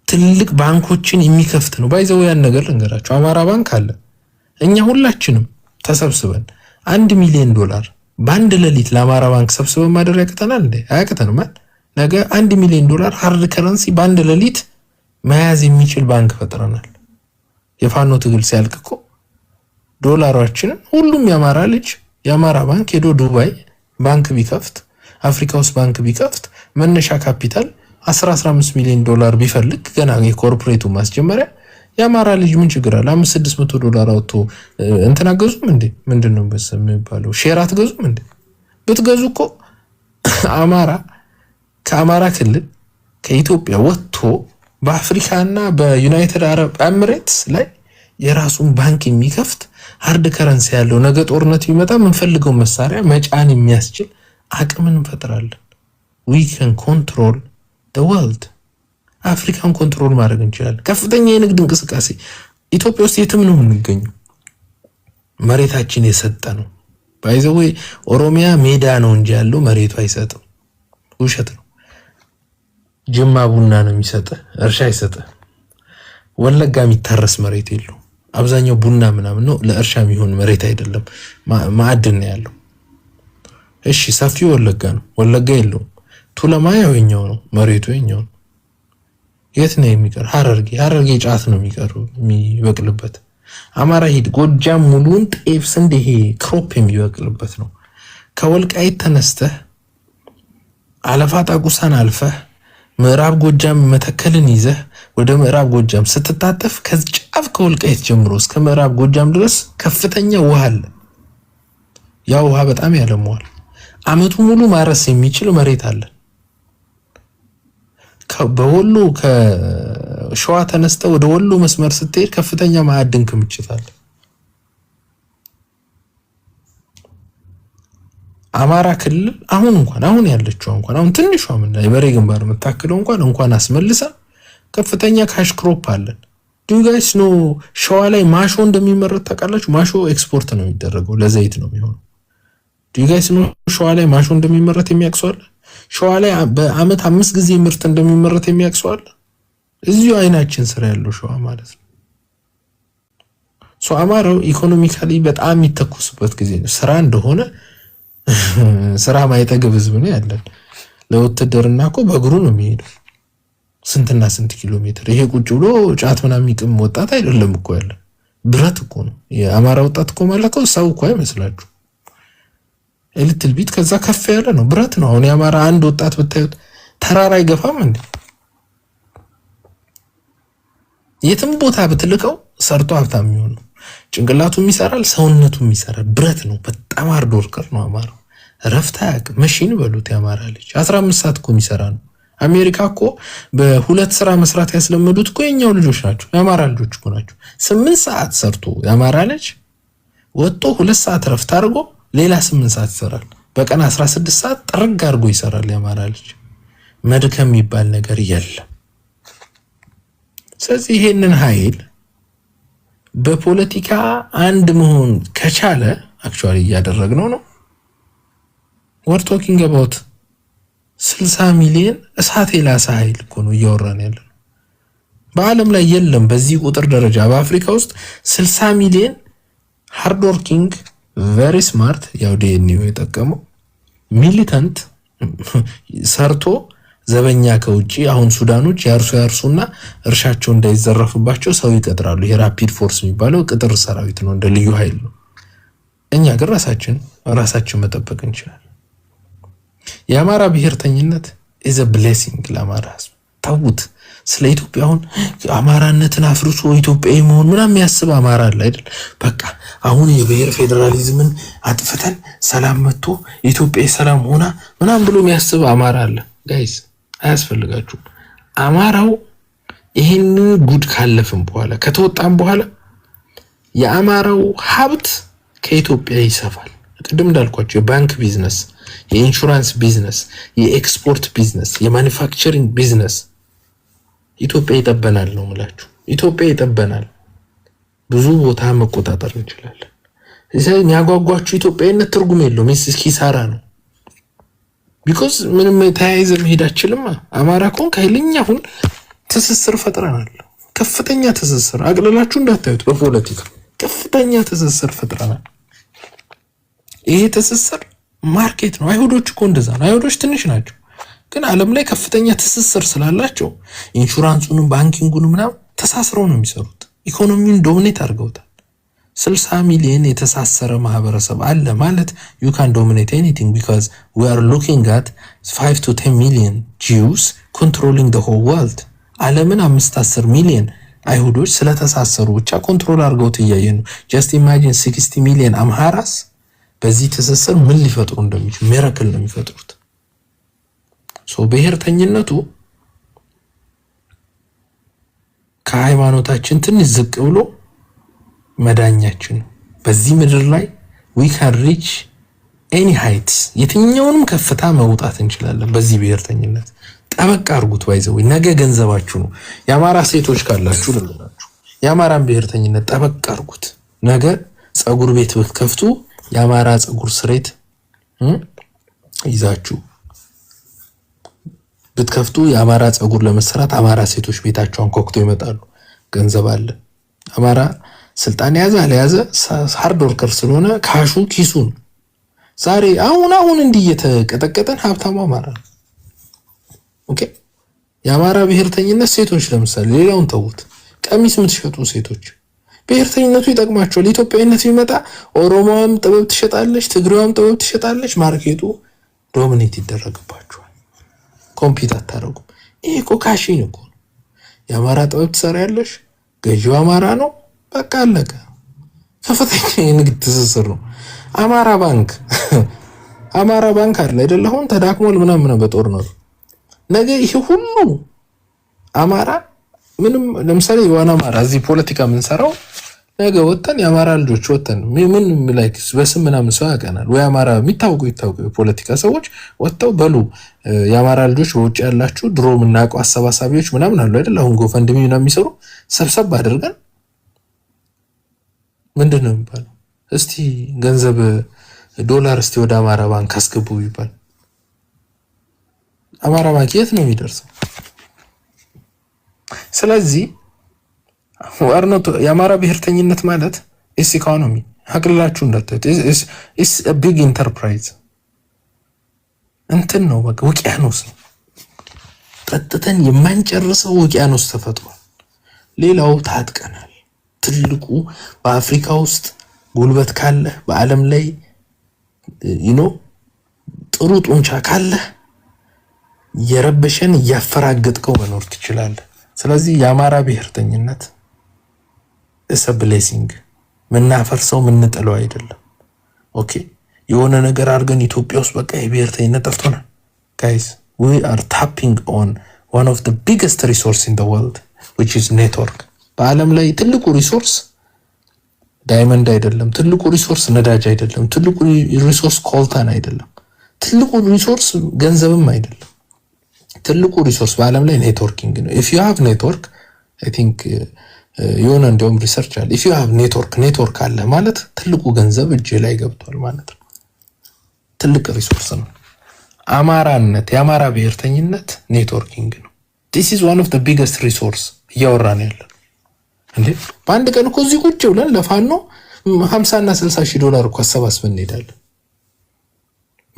ትልቅ ባንኮችን የሚከፍት ነው። ባይዘው ያን ነገር ልንገራቸው። አማራ ባንክ አለ። እኛ ሁላችንም ተሰብስበን $1 ሚሊዮን በአንድ ሌሊት ለአማራ ባንክ ሰብስበን ማደር ያቅተናል እንዴ? አያቅተንም። ነገ $1 ሚሊዮን ሃርድ ከረንሲ በአንድ ሌሊት መያዝ የሚችል ባንክ ፈጥረናል። የፋኖ ትግል ሲያልቅ እኮ ዶላራችንን ሁሉም የአማራ ልጅ የአማራ ባንክ ሄዶ ዱባይ ባንክ ቢከፍት፣ አፍሪካ ውስጥ ባንክ ቢከፍት መነሻ ካፒታል $15 ሚሊዮን ቢፈልግ ገና የኮርፖሬቱ ማስጀመሪያ የአማራ ልጅ ምን ችግር አለ? $500-600 አውጥቶ እንትን አገዙም እንዴ? ምንድነው የሚባለው? ሼር አትገዙም እንዴ? ብትገዙ እኮ አማራ ከአማራ ክልል ከኢትዮጵያ ወጥቶ በአፍሪካና በዩናይትድ አረብ ኤሚሬትስ ላይ የራሱን ባንክ የሚከፍት ሃርድ ከረንሲ ያለው ነገ ጦርነት ቢመጣ የምንፈልገው መሳሪያ መጫን የሚያስችል አቅምን እንፈጥራለን። we can control the world አፍሪካን ኮንትሮል ማድረግ እንችላለን። ከፍተኛ የንግድ እንቅስቃሴ ኢትዮጵያ ውስጥ የትም ነው የምንገኘው። መሬታችን የሰጠ ነው። ባይዘው ኦሮሚያ ሜዳ ነው እንጂ ያለው መሬቱ አይሰጥም። ውሸት ነው። ጅማ ቡና ነው የሚሰጥ፣ እርሻ አይሰጥ። ወለጋ የሚታረስ መሬት የለው። አብዛኛው ቡና ምናምን ነው፣ ለእርሻ የሚሆን መሬት አይደለም። ማዕድን ነው ያለው። እሺ ሰፊው ወለጋ ነው፣ ወለጋ የለውም። ቱለማ ያው የኛው ነው፣ መሬቱ የኛው ነው። የት ነው የሚቀር? ሐረርጌ ጫት ነው የሚበቅልበት። አማራ ሂድ፣ ጎጃም ሙሉን ጤፍ፣ ስንዴ፣ ይሄ ክሮፕ የሚበቅልበት ነው። ከወልቃይት ተነስተህ አለፋ ጣቁሳን አልፈህ ምዕራብ ጎጃም መተከልን ይዘህ ወደ ምዕራብ ጎጃም ስትታጠፍ ከጫፍ ከወልቃይት ጀምሮ እስከ ምዕራብ ጎጃም ድረስ ከፍተኛ ውሃ አለ። ያ ውሃ በጣም ያለመዋል። አመቱ ሙሉ ማረስ የሚችል መሬት አለ። በወሎ ከሸዋ ተነስተ ወደ ወሎ መስመር ስትሄድ ከፍተኛ ማዕድን ክምችት አለ። አማራ ክልል አሁን ያለችው አሁን ትንሿ ምን የበሬ ግንባር የምታክለው እንኳን አስመልሳ ከፍተኛ ካሽ ክሮፕ አለን። ዱ ዩ ጋይስ ኖ ሸዋ ላይ ማሾ እንደሚመረት ታውቃላችሁ? ማሾ ኤክስፖርት ነው የሚደረገው፣ ለዘይት ነው የሚሆነው። ዱ ዩ ጋይስ ኖ ሸዋ ላይ ማሾ እንደሚመረት የሚያቅሰዋል? ሸዋ ላይ በአመት 5 ጊዜ ምርት እንደሚመረት የሚያቅሰዋል? እዚሁ አይናችን ስራ ያለው ሸዋ ማለት ነው። አማራው ኢኮኖሚካሊ በጣም የሚተኩስበት ጊዜ ነው። ስራ እንደሆነ ስራ ማይጠግብ ህዝብ ነው ያለን። ለውትድርና እኮ በእግሩ ነው የሚሄደው ስንትና ስንት ኪሎ ሜትር። ይሄ ቁጭ ብሎ ጫት ምናምን የሚቅም ወጣት አይደለም እኮ ያለ፣ ብረት እኮ ነው የአማራ ወጣት እኮ ማለት ነው። ሰው እኮ አይመስላችሁ። ኤልትል ቢት ከዛ ከፍ ያለ ነው፣ ብረት ነው። አሁን የአማራ አንድ ወጣት ብታዩት ተራራ አይገፋም እንዴ? የትም ቦታ ብትልከው ሰርቶ ሀብታም የሚሆን ነው። ጭንቅላቱም ይሰራል፣ ሰውነቱም ይሰራል። ብረት ነው። በጣም ሃርድ ወርከር ነው አማራው። ረፍታ ያውቅም። መሽን በሉት የአማራ ልጅ 15 ሰዓት እኮ የሚሰራ ነው። አሜሪካ እኮ በሁለት ስራ መስራት ያስለመዱት እኮ የኛው ልጆች ናቸው፣ የአማራ ልጆች እኮ ናቸው። 8 ሰዓት ሰርቶ የአማራ ልጅ ወጥቶ 2 ሰዓት ረፍት አድርጎ ሌላ 8 ሰዓት ይሰራል። በቀን 16 ሰዓት ጥርግ አድርጎ ይሰራል የአማራ ልጅ። መድከም የሚባል ነገር የለም። ስለዚህ ይሄንን ኃይል በፖለቲካ አንድ መሆን ከቻለ አክቹአሊ እያደረግነው ነው። we're talking about 60 ሚሊዮን እሳት የላሰ ኃይል እኮ ነው እያወራን ያለው። በዓለም ላይ የለም በዚህ ቁጥር ደረጃ። በአፍሪካ ውስጥ 60 ሚሊዮን ሃርድ ወርኪንግ ቬሪ ስማርት ያው ዲኤንኤው የጠቀመው ሚሊታንት ሰርቶ ዘበኛ ከውጪ አሁን ሱዳኖች ያርሱና እርሻቸው እንዳይዘረፍባቸው ሰው ይቀጥራሉ። ይሄ ራፒድ ፎርስ የሚባለው ቅጥር ሰራዊት ነው፣ እንደ ልዩ ኃይል ነው። እኛ ግን ራሳችን መጠበቅ እንችላለን። የአማራ ብሔርተኝነት is a blessing ለአማራ ህዝብ። ታውት ስለ ኢትዮጵያ አሁን አማራነትን አፍርሶ ኢትዮጵያዊ መሆን ምናምን የሚያስብ አማራ አለ አይደል? በቃ አሁን የብሔር ፌደራሊዝምን አጥፍተን ሰላም መጥቶ ኢትዮጵያ ሰላም ሆና ምናምን ብሎ የሚያስብ አማራ አለ። ጋይስ አያስፈልጋችሁም። አማራው ይሄን ጉድ ካለፈን በኋላ ከተወጣን በኋላ የአማራው ሀብት ከኢትዮጵያ ይሰፋል። ቅድም እንዳልኳችሁ የባንክ ቢዝነስ፣ የኢንሹራንስ ቢዝነስ፣ የኤክስፖርት ቢዝነስ፣ የማኑፋክቸሪንግ ቢዝነስ ኢትዮጵያ ይጠበናል ነው የምላችሁ። ኢትዮጵያ ይጠበናል። ብዙ ቦታ መቆጣጠር እንችላለን። እዚህ የሚያጓጓችሁ ኢትዮጵያዊነት ትርጉም የለውም፣ ኪሳራ ነው። ቢኮዝ ምንም ተያይዘ መሄድ አችልም። አማራ ኮን ከኃይለኛ አሁን ትስስር ፈጥረናል። ከፍተኛ ትስስር አቅልላችሁ እንዳታዩት። በፖለቲካ ከፍተኛ ትስስር ፈጥረናል። ይሄ ትስስር ማርኬት ነው። አይሁዶች እኮ እንደዛ ነው። አይሁዶች ትንሽ ናቸው፣ ግን ዓለም ላይ ከፍተኛ ትስስር ስላላቸው ኢንሹራንሱንም ባንኪንጉንም ምናምን ተሳስረው ነው የሚሰሩት። ኢኮኖሚውን ዶሚኔት አድርገውታል። 60 ሚሊዮን የተሳሰረ ማህበረሰብ አለ ማለት you can dominate anything because we are looking at 5 to 10 million Jews controlling the whole world. ዓለምን 5-10 ሚሊዮን አይሁዶች ስለተሳሰሩ ብቻ ኮንትሮል አድርገውት እያየን ነው። just imagine 60 ሚሊዮን አምሃራስ በዚህ ትስስር ምን ሊፈጥሩ እንደሚችሉ ሚራክል ነው የሚፈጥሩት። ብሔርተኝነቱ ከሃይማኖታችን ትንሽ ዝቅ ብሎ መዳኛችን ነው። በዚህ ምድር ላይ we can reach any heights፣ የትኛውንም ከፍታ መውጣት እንችላለን በዚህ ብሔርተኝነት። ጠበቅ አድርጉት። ባይዘው ነገ ገንዘባችሁ ነው። የአማራ ሴቶች ካላችሁ ልንገራችሁ፣ የአማራን ብሔርተኝነት ጠበቅ አድርጉት። ነገ ጸጉር ቤት ብትከፍቱ የአማራ ጸጉር ስሬት ይዛችሁ ብትከፍቱ የአማራ ጸጉር ለመስራት አማራ ሴቶች ቤታቸውን ኮክቶ ይመጣሉ። ገንዘብ አለ። አማራ ስልጣን ያዘ አለያዘ ሃርድ ወርከር ስለሆነ ካሹ ኪሱን ዛሬ አሁን እንዲህ እየተቀጠቀጠን ሀብታሙ አማራ ነው። ኦኬ የአማራ ብሔርተኝነት ሴቶች ለምሳሌ ሌላውን ተውት፣ ቀሚስ የምትሸጡ ሴቶች ብሔርተኝነቱ ይጠቅማቸዋል። ኢትዮጵያዊነት ቢመጣ ኦሮሞዋም ጥበብ ትሸጣለች፣ ትግሬዋም ጥበብ ትሸጣለች። ማርኬቱ ዶሚኔት ይደረግባቸዋል። ኮምፒት አታረጉም። ይሄ እኮ ካሽኝ እኮ ነው። የአማራ ጥበብ ትሰሪያለሽ፣ ገዢው አማራ ነው። በቃ አለቀ። ከፍተኛ የንግድ ትስስር ነው። አማራ ባንክ አለ አይደል? አሁን ተዳክሟል ምናምን በጦርነቱ ነገ ይሄ ሁሉ አማራ ምንም ለምሳሌ የዋና አማራ እዚህ ፖለቲካ የምንሰራው ነገ ወተን የአማራ ልጆች ወተን ምን ላይክ በስም ምናምን ሰው ያቀናል ወይ አማራ የሚታወቁ ፖለቲካ ሰዎች ወተው በሉ የአማራ ልጆች በውጭ ያላችሁ ድሮ የምናውቀው አሰባሳቢዎች ምናምን አሉ አይደል? አሁን ጎፈንድሚ ምናምን የሚሰሩ ሰብሰብ አድርገን ምንድነው የሚባለው? እስቲ ገንዘብ ዶላር እስቲ ወደ አማራ ባንክ አስገቡ ይባል። አማራ ባንክ የት ነው የሚደርሰው? ስለዚህ ዋርኖት የአማራ ብሔርተኝነት ማለት ኢስ ኢኮኖሚ አቅልላችሁ እንዳትት ኢስ አ ቢግ ኢንተርፕራይዝ እንትን ነው። በቃ ውቅያኖስ ነው። ጠጥተን የማንጨርሰው ውቅያኖስ ተፈጥሯል። ሌላው ታጥቀናል። ትልቁ በአፍሪካ ውስጥ ጉልበት ካለ በዓለም ላይ ጥሩ ጡንቻ ካለ የረበሸን እያፈራገጥከው መኖር ትችላለህ። ስለዚህ የአማራ ብሔርተኝነት እሰ ብሌሲንግ ምናፈርሰው ምንጥለው አይደለም። ኦኬ የሆነ ነገር አድርገን ኢትዮጵያ ውስጥ በቃ የብሔርተኝነት ጠፍቶናል። ጋይስ we are tapping on one of the biggest resource in the world which is network። በዓለም ላይ ትልቁ ሪሶርስ ዳይመንድ አይደለም። ትልቁ ሪሶርስ ነዳጅ አይደለም። ትልቁ ሪሶርስ ኮልታን አይደለም። ትልቁ ሪሶርስ ገንዘብም አይደለም። ትልቁ ሪሶርስ በዓለም ላይ ኔትወርኪንግ ነው። if you have network I think የሆነ እንደውም ሪሰርች አለ if you have ኔትወርክ አለ ማለት ትልቁ ገንዘብ እጅ ላይ ገብቷል ማለት ነው። ትልቅ ሪሶርስ ነው። አማራነት የአማራ ብሔርተኝነት ኔትወርኪንግ ነው። this is one of the biggest resource እያወራን ያለ እንዴ በአንድ ቀን እኮ እዚህ ቁጭ ብለን ለፋኖ 50 እና 60 ሺህ ዶላር እኮ አሰባስበን እንሄዳለን።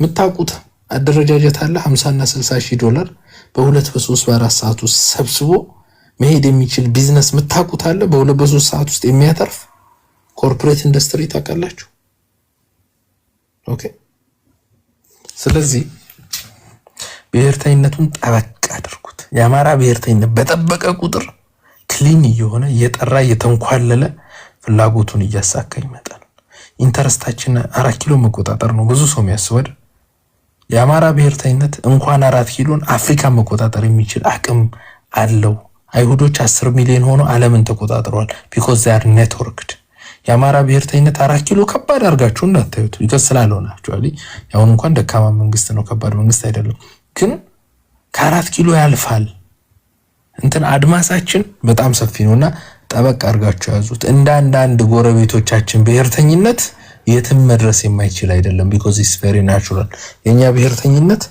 ምታቁት አደረጃጀት አለ 50 እና 60 ሺህ ዶላር በ2 በ3 በ4 ሰዓት ውስጥ ሰብስቦ መሄድ የሚችል ቢዝነስ ምታቁት አለ በ2 በ3 ሰዓት ውስጥ የሚያተርፍ ኮርፖሬት ኢንደስትሪ ታውቃላችሁ። ኦኬ ስለዚህ ብሔርተኝነቱን ጠበቅ አድርጉት። የአማራ ብሔርተኝነት በጠበቀ ቁጥር ክሊን እየሆነ እየጠራ እየተንኳለለ ፍላጎቱን እያሳካ ይመጣል። ኢንተረስታችን 4 ኪሎ መቆጣጠር ነው ብዙ ሰው የሚያስበው። የአማራ ብሔርተኝነት እንኳን 4 ኪሎን አፍሪካ መቆጣጠር የሚችል አቅም አለው። አይሁዶች 10 ሚሊዮን ሆኖ ዓለምን ተቆጣጥረዋል because they are networked። የአማራ ብሔርተኝነት 4 ኪሎ ከባድ አድርጋችሁ እንዳታዩት because ስላልሆነ actually ያው እንኳን ደካማ መንግስት ነው ከባድ መንግስት አይደለም ግን ከ4 ኪሎ ያልፋል። እንትን አድማሳችን በጣም ሰፊ ነውና ጠበቅ አድርጋችሁ ያዙት። አንዳንድ ጎረቤቶቻችን ብሔርተኝነት የትም መድረስ የማይችል አይደለም because it's very natural። የኛ ብሔርተኝነት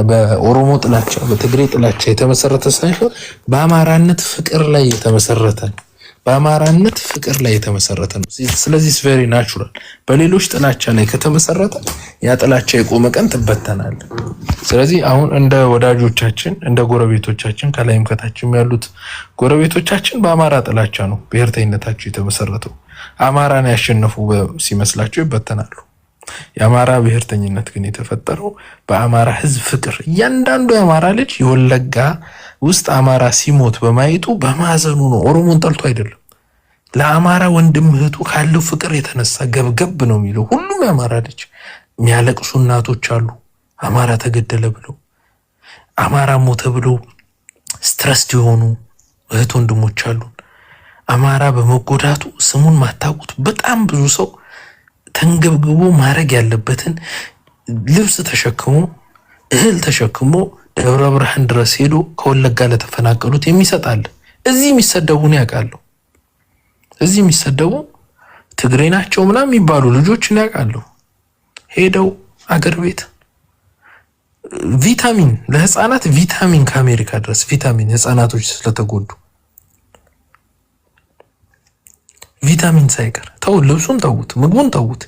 በኦሮሞ ጥላቻ በትግሬ ጥላቻ የተመሰረተ ሳይሆን በአማራነት ፍቅር ላይ የተመሰረተ ነው። በአማራነት ፍቅር ላይ የተመሰረተ ነው። ስለዚህ it's very natural። በሌሎች ጥላቻ ላይ ከተመሰረተ ያ ጥላቻ የቆመ ቀን ትበተናል። ስለዚህ አሁን እንደ ወዳጆቻችን እንደ ጎረቤቶቻችን ከላይም ከታችም ያሉት ጎረቤቶቻችን በአማራ ጥላቻ ነው ብሔርተኝነታቸው የተመሰረተው። አማራን ያሸነፉ ሲመስላቸው ይበተናሉ። የአማራ ብሔርተኝነት ግን የተፈጠረው በአማራ ህዝብ ፍቅር እያንዳንዱ የአማራ ልጅ የወለጋ ውስጥ አማራ ሲሞት በማየቱ በማዘኑ ነው። ኦሮሞን ጠልቶ አይደለም። ለአማራ ወንድም እህቱ ካለው ፍቅር የተነሳ ገብገብ ነው የሚለው ሁሉም የአማራ ልጅ። የሚያለቅሱ እናቶች አሉ አማራ ተገደለ ብለው፣ አማራ ሞተ ብለው ስትረስድ የሆኑ እህት ወንድሞች አሉ። አማራ በመጎዳቱ ስሙን ማታውቁት በጣም ብዙ ሰው ተንገብግቦ ማድረግ ያለበትን ልብስ ተሸክሞ እህል ተሸክሞ ደብረ ብርሃን ድረስ ሄዶ ከወለጋ ለተፈናቀሉት የሚሰጣል። እዚህ የሚሰደቡን ያውቃሉ። እዚህ የሚሰደቡ ትግሬ ናቸው ምናምን የሚባሉ ልጆችን ያውቃሉ። ሄደው አገር ቤት ቪታሚን ለህፃናት ቪታሚን ከአሜሪካ ድረስ ቪታሚን ህፃናቶች ስለተጎዱ ቪታሚን ሳይቀር ተው፣ ልብሱን ተውት፣ ምግቡን ተውት።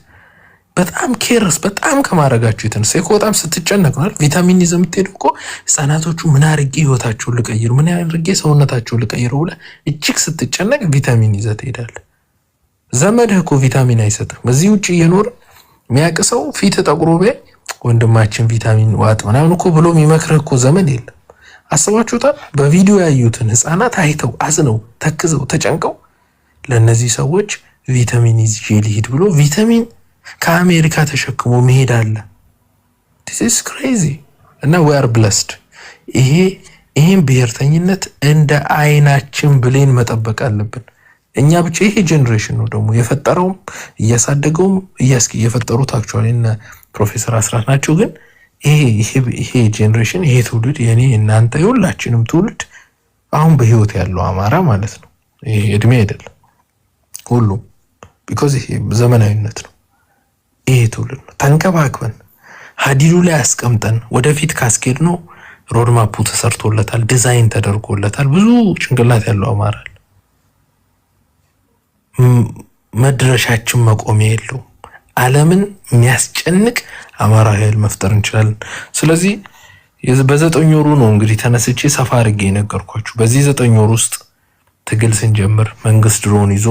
በጣም ኬርስ በጣም ከማረጋችሁ የተነሳ እኮ በጣም ስትጨነቅ ነው ቪታሚን ይዘህ የምትሄደው እኮ ህፃናቶቹ ምን አድርጌ ህይወታቸውን ልቀይር፣ ምን አድርጌ ሰውነታቸውን ልቀይር ብለህ እጅግ ስትጨነቅ ቪታሚን ይዘህ ትሄዳለህ። ዘመድህ እኮ ቪታሚን አይሰጥም። እዚህ ውጭ እየኖር የሚያቅሰው ፊት ጠቁሮ ቢያይ ወንድማችን ቪታሚን ዋጥ ምናምን እኮ ብሎ የሚመክርህ እኮ ዘመድ የለም። አስባችሁታል? በቪዲዮ ያዩትን ህፃናት አይተው አዝነው ተክዘው ተጨንቀው ለእነዚህ ሰዎች ቪታሚን ይዤ ልሂድ ብሎ ቪታሚን ከአሜሪካ ተሸክሞ መሄድ አለ። this is crazy እና we are blessed። ይሄን ብሔርተኝነት እንደ አይናችን ብሌን መጠበቅ አለብን እኛ ብቻ። ይሄ ጄኔሬሽን ነው ደግሞ የፈጠረውም እያሳደገውም የፈጠሩት አክቹአሊ እነ ፕሮፌሰር አስራት ናቸው። ግን ይሄ ጄኔሬሽን ይሄ ትውልድ የኔ እናንተ የሁላችንም ትውልድ አሁን በህይወት ያለው አማራ ማለት ነው። ይሄ እድሜ አይደለም ሁሉም ቢኮዝ ይሄ ዘመናዊነት ነው። ይሄ ትውልድ ነው ተንከባክበን ሀዲዱ ላይ አስቀምጠን ወደፊት ካስኬድ ነው ሮድማፑ ተሰርቶለታል፣ ዲዛይን ተደርጎለታል። ብዙ ጭንቅላት ያለው አማራ መድረሻችን መቆሚያ የለው። ዓለምን የሚያስጨንቅ አማራ ኃይል መፍጠር እንችላለን። ስለዚህ በ9 ወሩ ነው እንግዲህ ተነስቼ ሰፋ አድርጌ ነገርኳችሁ። በዚህ 9 ወር ውስጥ ትግል ስንጀምር መንግስት ድሮን ይዞ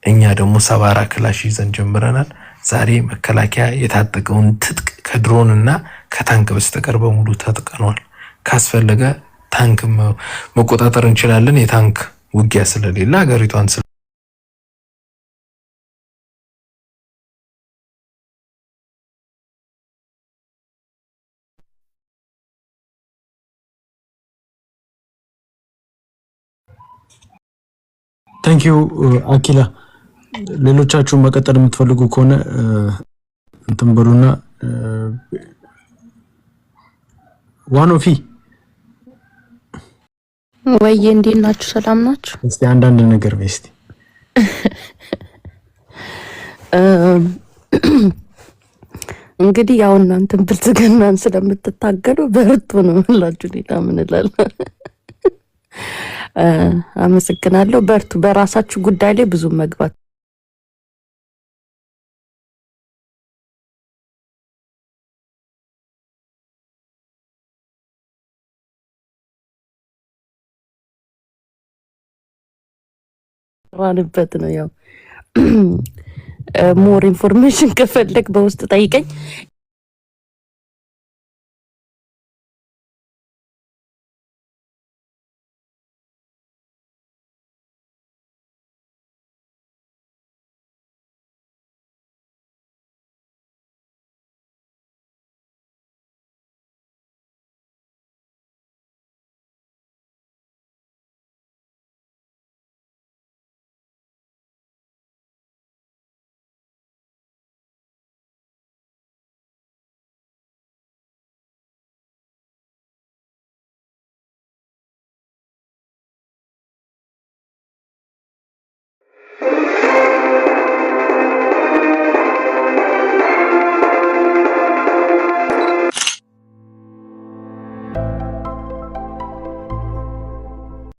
እኛ ደግሞ ሰባራ ክላሽ ይዘን ጀምረናል። ዛሬ መከላከያ የታጠቀውን ትጥቅ ከድሮን እና ከታንክ በስተቀር በሙሉ ታጥቀናል። ካስፈለገ ታንክ መቆጣጠር እንችላለን። የታንክ ውጊያ ስለሌለ ሀገሪቷን ታንኪዩ አኪላ። ሌሎቻችሁ መቀጠል የምትፈልጉ ከሆነ እንትን በሉና ዋኖፊ ወይ እንዴት ናችሁ? ሰላም ናችሁ? እስቲ አንዳንድ ነገር በስቲ እንግዲህ ያው እናንተም ብልጽግናን ስለምትታገሉ በርቱ ነው እላችሁ። ሌላ ምን እላለሁ? አመሰግናለሁ። በርቱ። በራሳችሁ ጉዳይ ላይ ብዙ መግባት ራንበት ነው። ያው ሞር ኢንፎርሜሽን ከፈለግ በውስጥ ጠይቀኝ።